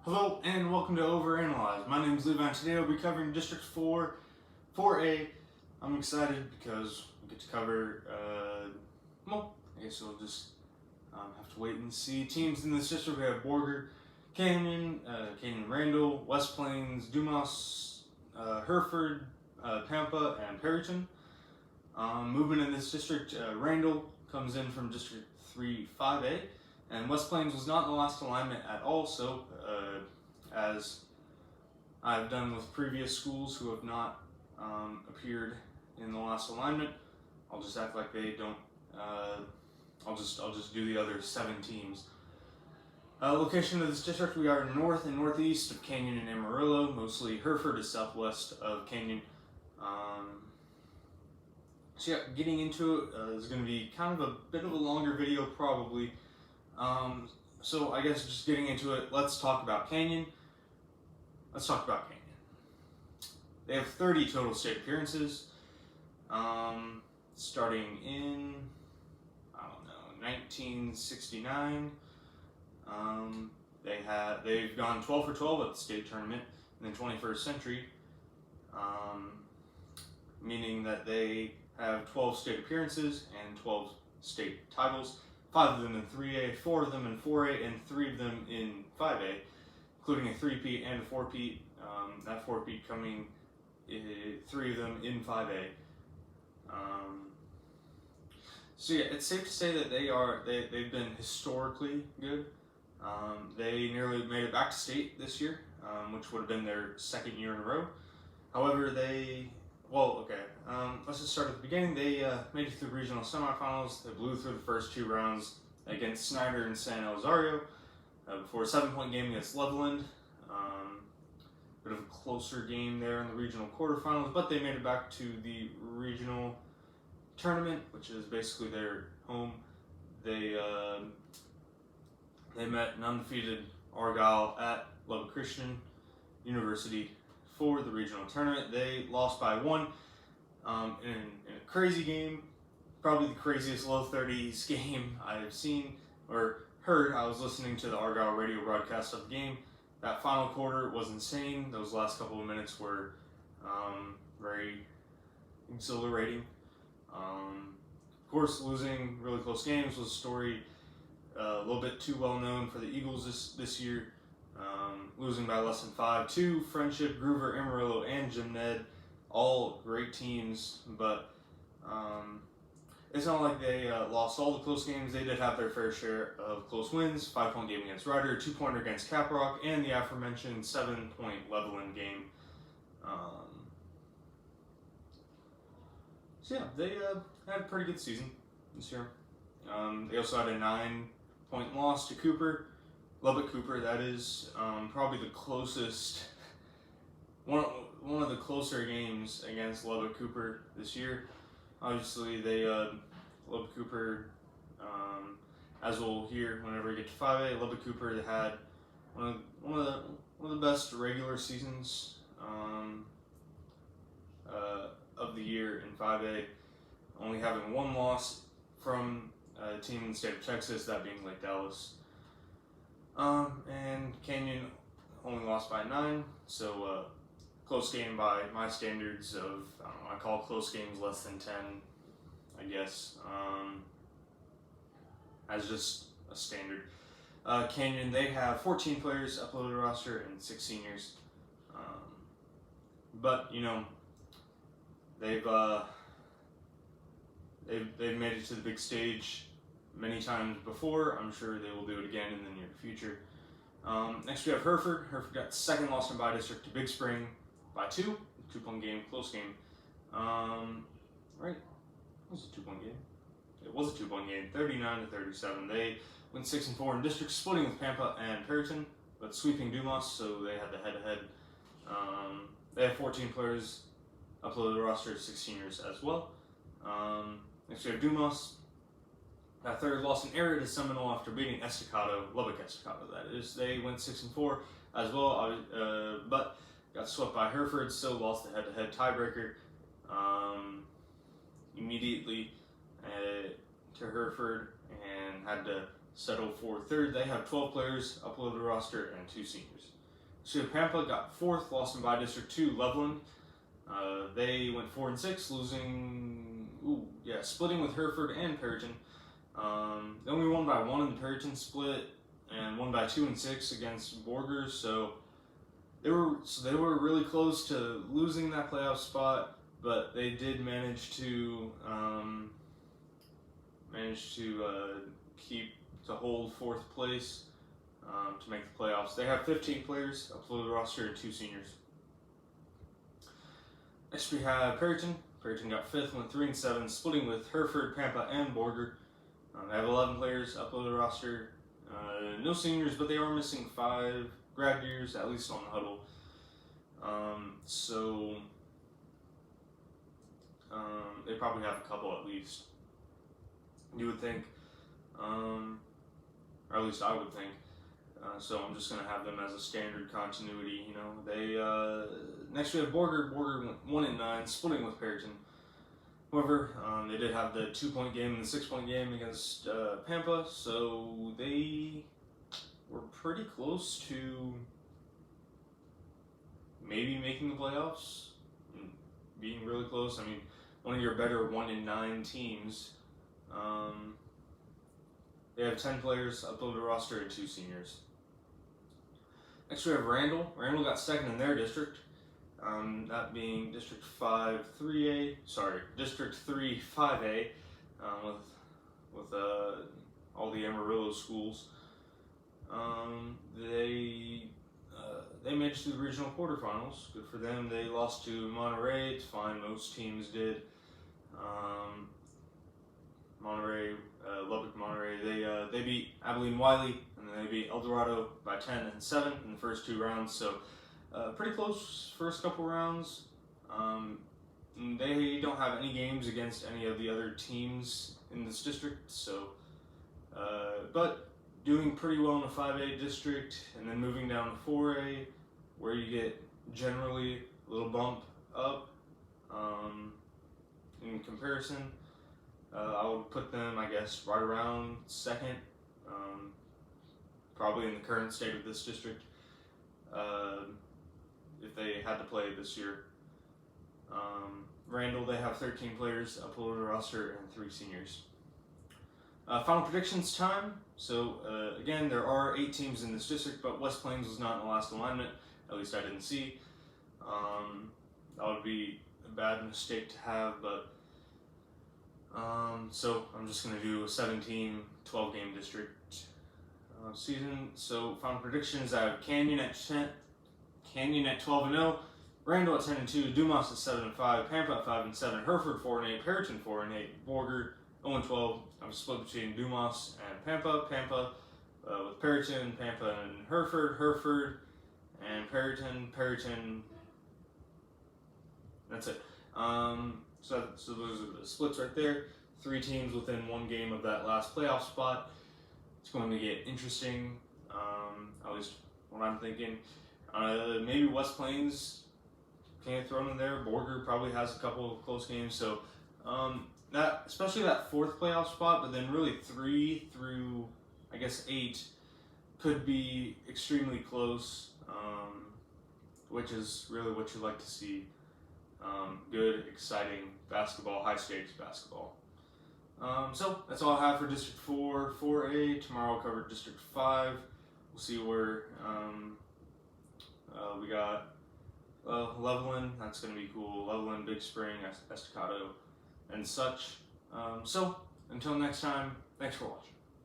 Hello and welcome to Overanalyze. My name is Levi and today I'll be covering District 4, 4A. I'm excited because we get to cover, I guess we'll just have to wait and see. Teams in this district, we have Borger, Canyon, Randall, West Plains, Dumas, Hereford, Pampa, and Perryton. Movement in this district, Randall comes in from District 3, 5A. And West Plains was not in the last alignment at all, so as I've done with previous schools who have not appeared in the last alignment, I'll just act like they don't. I'll just do the other 7 teams. Location of this district: we are north and northeast of Canyon and Amarillo. Mostly Hereford is southwest of Canyon. So yeah, getting into it is going to be kind of a bit of a longer video probably. So I guess just getting into it, let's talk about Canyon. They have 30 total state appearances, starting in, 1969. They've gone 12 for 12 at the state tournament in the 21st century, meaning that they have 12 state appearances and 12 state titles. 5 of them in 3A, 4 of them in 4A, and 3 of them in 5A, including a 3-peat and a 4-peat. That 4-peat coming, 3 of them in 5A. So yeah, it's safe to say that they've been historically good. They nearly made it back to state this year, which would have been their 2nd year in a row. However, let's just start at the beginning. They made it to the regional semifinals. They blew through the first 2 rounds against Snyder and San Elizario before a 7-point game against Leveland. Bit of a closer game there in the regional quarterfinals, but they made it back to the regional tournament, which is basically their home. They met an undefeated Argyle at Lubbock Christian University for the regional tournament. They lost by 1 in a crazy game, probably the craziest low 30s game I've seen or heard. I was listening to the Argyle radio broadcast of the game. That final quarter was insane. Those last couple of minutes were very exhilarating. Of course, losing really close games was a story a little bit too well known for the Eagles this year. Losing by less than 5 to Friendship, Groover, Amarillo, and Jim Ned, all great teams, but it's not like they lost all the close games. They did have their fair share of close wins: 5-point game against Ryder, 2-pointer against Caprock, and the aforementioned 7-point Leveland game. So yeah, they had a pretty good season this year. They also had a 9-point loss to Lubbock Cooper. That is probably the closest, one of the closer games against Lubbock Cooper this year. Obviously, Lubbock Cooper, as we'll hear whenever we get to 5A, Lubbock Cooper had one of the best regular seasons of the year in 5A, only having 1 loss from a team in the state of Texas, that being Lake Dallas. And Canyon only lost by 9, so close game by my standards of, I call close games less than 10, I guess, as just a standard. Canyon, they have 14 players uploaded roster and 6 seniors, but they've made it to the big stage many times before. I'm sure they will do it again in the near future. Next we have Hereford. Hereford got 2nd loss in by district to Big Spring by 2. 2-point game, close game. Right? It was a 2-point game. It was a 2-point game, 39-37. They went 6-4 in district, splitting with Pampa and Perryton, but sweeping Dumas, so they had the head-to-head. They have 14 players uploaded roster, 6 seniors as well. Next we have Dumas. That 3rd loss in area to Seminole after beating Lubbock Estacado, that is. They went 6-4 as well, but got swept by Hereford, still lost the head-to-head tiebreaker immediately to Hereford, and had to settled for third. They have 12 players, uploaded roster, and 2 seniors. So Pampa got fourth, lost in by District 2, Loveland. They went 4-6, splitting with Hereford and Perryton. They only won by 1 in the Perryton split, and won by 2-6 against Borgers. So they were really close to losing that playoff spot, but they did manage to hold 4th place to make the playoffs. They have 15 players, uploaded roster, and 2 seniors. Next we have Perryton. Perryton got 5th, went 3-7, splitting with Hereford, Pampa, and Borger. They have 11 players, uploaded roster, no seniors, but they are missing 5 grad years, at least on the huddle. They probably have a couple at least. You would think, or at least I would think. So I'm just gonna have them as a standard continuity. You know, they next we have Borger. Borger went 1-9, splitting with Perryton. However, they did have the 2-point game and the 6-point game against Pampa, so they were pretty close to maybe making the playoffs, being really close. I mean, one of your better 1-9 teams. They have 10 players, uploaded roster, and 2 seniors. Next we have Randall. Randall got 2nd in their district, that being District 3 5A, with all the Amarillo schools. They made it to the regional quarterfinals. Good for them. They lost to Monterey. It's fine. Most teams did. Lubbock, Monterey. They beat Abilene Wiley, and then they beat El Dorado by 10 and 7 in the first 2 rounds. So pretty close first couple rounds. They don't have any games against any of the other teams in this district. So, but doing pretty well in the 5A district, and then moving down to 4A, where you get generally a little bump up in comparison. I would put them, I guess, right around 2nd, probably in the current state of this district, if they had to play this year. Randall, they have 13 players, uploaded roster, and 3 seniors. Final predictions time. So again, there are 8 teams in this district, but West Plains was not in the last alignment. At least I didn't see. That would be a bad mistake to have, but so I'm just going to do a 17, 12-game district season. So final predictions: I have Canyon at 12-0, Randall at 10-2, Dumas at 7-5, Pampa at 5-7, Hereford 4-8, Perryton 4-8, Borger 0-12. I'm split between Dumas and Pampa. Pampa with Perryton, Pampa and Hereford, and Perryton. That's it. So those are the splits right there. 3 teams within 1 game of that last playoff spot. It's going to get interesting, at least what I'm thinking. Maybe West Plains can't throw in there. Borger probably has a couple of close games. So that, especially that 4th playoff spot, but then really 3 through, I guess, 8 could be extremely close, which is really what you like to see. Good, exciting basketball, high stakes basketball. So that's all I have for District 4, 4A. Tomorrow I'll cover District 5. We'll see where we got Loveland. That's going to be cool. Loveland, Big Spring, Estacado, and such. So until next time, thanks for watching.